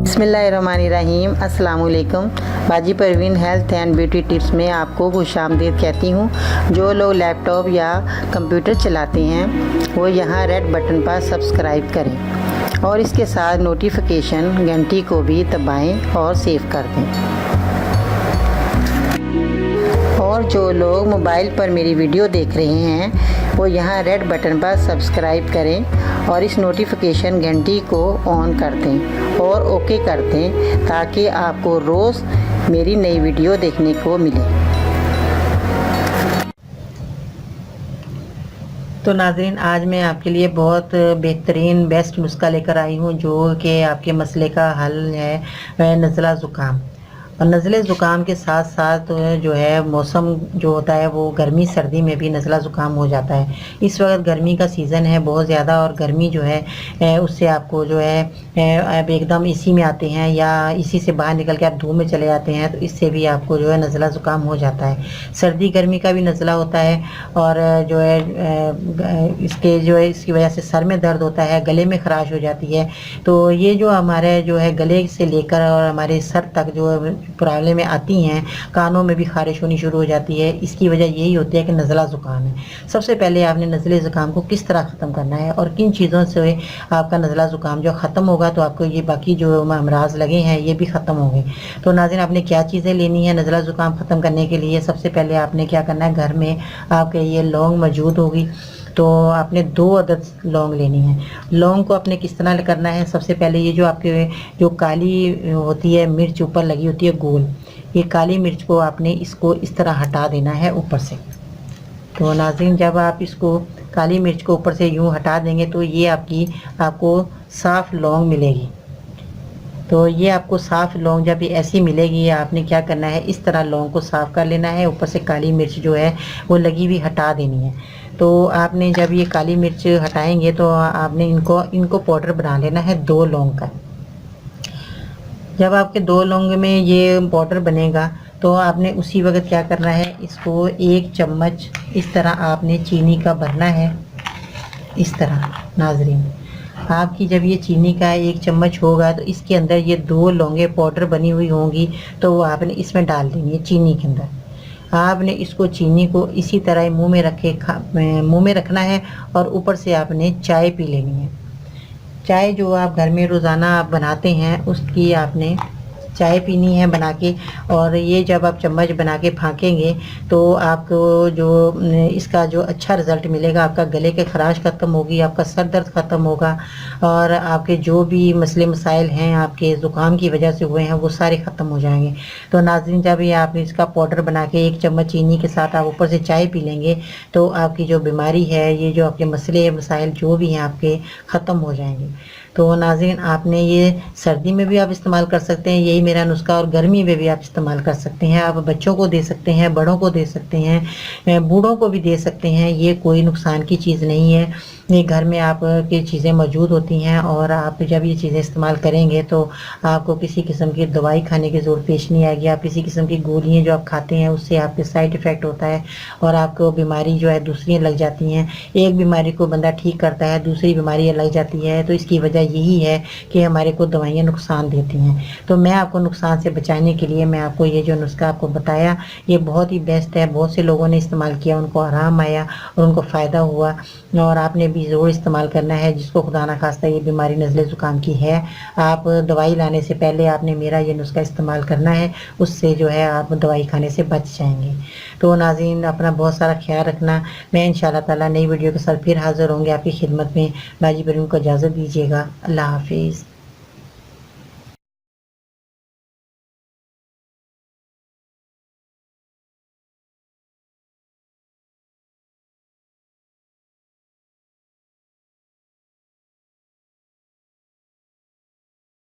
बिस्मिल्लाहिर्रहमानिर्रहीम। अस्सलाम वालेकुम। बाजी Parveen health and beauty tips में आपको खुशामदीद कहती हूँ। जो लोग लैपटॉप या कंप्यूटर चलाते हैं वो यहाँ रेड बटन पर सब्सक्राइब करें और इसके साथ नोटिफिकेशन घंटी को भी दबाएं और सेव कर दें। और जो लोग मोबाइल पर मेरी वीडियो देख रहे हैं वो यहाँ रेड बटन पर सब्सक्राइब करें और इस नोटिफिकेशन घंटी को ऑन कर दें और ओके कर दें ताकि आपको रोज़ मेरी नई वीडियो देखने को मिले। तो नाज़रीन, आज मैं आपके लिए बहुत बेहतरीन बेस्ट नुस्खा लेकर आई हूँ जो कि आपके मसले का हल है, नज़ला ज़ुकाम। और नज़ले ज़ुकाम के साथ साथ जो है मौसम जो होता है वो गर्मी सर्दी में भी नज़ला ज़ुकाम हो जाता है। इस वक्त गर्मी का सीज़न है बहुत ज़्यादा, और गर्मी जो है उससे आपको जो है अब एकदम इसी में आते हैं या इसी से बाहर निकल के आप धूप में चले जाते हैं तो इससे भी आपको जो है नज़ला ज़ुकाम हो जाता है। सर्दी गर्मी का भी नज़ला होता है और जो है इसकी वजह से सर में दर्द होता है, गले में खराश हो जाती है। तो ये जो हमारे जो है गले से लेकर और हमारे सर तक जो प्रॉब्लम आती हैं, कानों में भी खारिश होनी शुरू हो जाती है, इसकी वजह यही होती है कि नज़ला ज़ुकाम है। सबसे पहले आपने नज़ले ज़ुकाम को किस तरह ख़त्म करना है और किन चीज़ों से आपका नज़ला ज़ुकाम जो ख़त्म होगा तो आपको ये बाकी जो अमराज लगे हैं ये भी ख़त्म होंगे। तो नाज़रीन, आपने क्या चीज़ें लेनी है नज़ला ज़ुकाम ख़त्म करने के लिए? सबसे पहले आपने क्या करना है, घर में आपके ये लौंग मौजूद होगी तो आपने 2 अदद लौंग लेनी है। लौंग को आपने किस तरह करना है, सबसे पहले ये जो आपके जो काली होती है मिर्च ऊपर लगी होती है गोल, ये काली मिर्च को आपने इसको इस तरह हटा देना है ऊपर से। तो नाज़रीन, जब आप इसको काली मिर्च को ऊपर से यूँ हटा देंगे तो ये आपको साफ़ लौंग मिलेगी। तो ये आपको साफ़ लौंग जब ये ऐसी मिलेगी, आपने क्या करना है, इस तरह लौंग को साफ़ कर लेना है, ऊपर से काली मिर्च जो है वो लगी हुई हटा देनी है। तो आपने जब ये काली मिर्च हटाएंगे तो आपने इनको पाउडर बना लेना है 2 लौंग का। जब आपके 2 लौंग में ये पाउडर बनेगा तो आपने उसी वक्त क्या करना है, इसको 1 चम्मच इस तरह आपने चीनी का भरना है। इस तरह नाज़रीन, आपकी जब ये चीनी का 1 चम्मच होगा तो इसके अंदर ये 2 लौंगे पाउडर बनी हुई होंगी तो वो आपने इसमें डाल देनी है चीनी के अंदर। आपने इसको चीनी को इसी तरह मुंह में रखना है और ऊपर से आपने चाय पी लेनी है। चाय जो आप घर में रोज़ाना आप बनाते हैं उसकी आपने चाय पीनी है बना के, और ये जब आप चम्मच बना के फाँकेंगे तो आपको जो इसका जो अच्छा रिज़ल्ट मिलेगा, आपका गले के खराश ख़त्म होगी, आपका सर दर्द ख़त्म होगा और आपके जो भी मसले मसाइल हैं आपके ज़ुकाम की वजह से हुए हैं वो सारे ख़त्म हो जाएंगे। तो नाज़रीन, जब ये आप इसका पाउडर बना के 1 चम्मच चीनी के साथ आप ऊपर से चाय पी लेंगे तो आपकी जो बीमारी है, ये जो आपके मसले मसाइल जो भी हैं आपके ख़त्म हो जाएंगे। तो नाज़रीन, आपने ये सर्दी में भी आप इस्तेमाल कर सकते हैं यही मेरा नुस्खा, और गर्मी में भी आप इस्तेमाल कर सकते हैं। आप बच्चों को दे सकते हैं, बड़ों को दे सकते हैं, बूढ़ों को भी दे सकते हैं। ये कोई नुकसान की चीज़ नहीं है, ये घर में आपकी चीज़ें मौजूद होती हैं और आप जब ये चीज़ें इस्तेमाल करेंगे तो आपको किसी किस्म की दवाई खाने की ज़रूरत पेश नहीं आएगी। आप किसी किस्म की गोलियाँ जो आप खाते हैं उससे आपके साइड इफ़ेक्ट होता है और आपको बीमारी जो है दूसरी लग जाती हैं। एक बीमारी को बंदा ठीक करता है, दूसरी बीमारी लग जाती है। तो इसकी वजह यही है कि हमारे को दवाइयाँ नुकसान देती हैं। तो मैं आपको नुकसान से बचाने के लिए मैं आपको ये जो नुस्खा आपको बताया ये बहुत ही बेस्ट है। बहुत से लोगों ने इस्तेमाल किया, उनको आराम आया और उनको फ़ायदा हुआ, और आपने भी ज़रूर इस्तेमाल करना है। जिसको खुदा ना खास्ता ये बीमारी नज़ले ज़ुकाम की है, आप दवाई लाने से पहले आपने मेरा ये नुस्खा इस्तेमाल करना है, उससे जो है आप दवाई खाने से बच जाएंगे। तो नाज़रीन, अपना बहुत सारा ख्याल रखना। मैं इंशाअल्लाह ताला नई वीडियो के साथ फिर हाज़िर होंगे आपकी खिदमत में। बाजी परवीन को इजाज़त दीजिएगा। अल्लाह हाफिज़।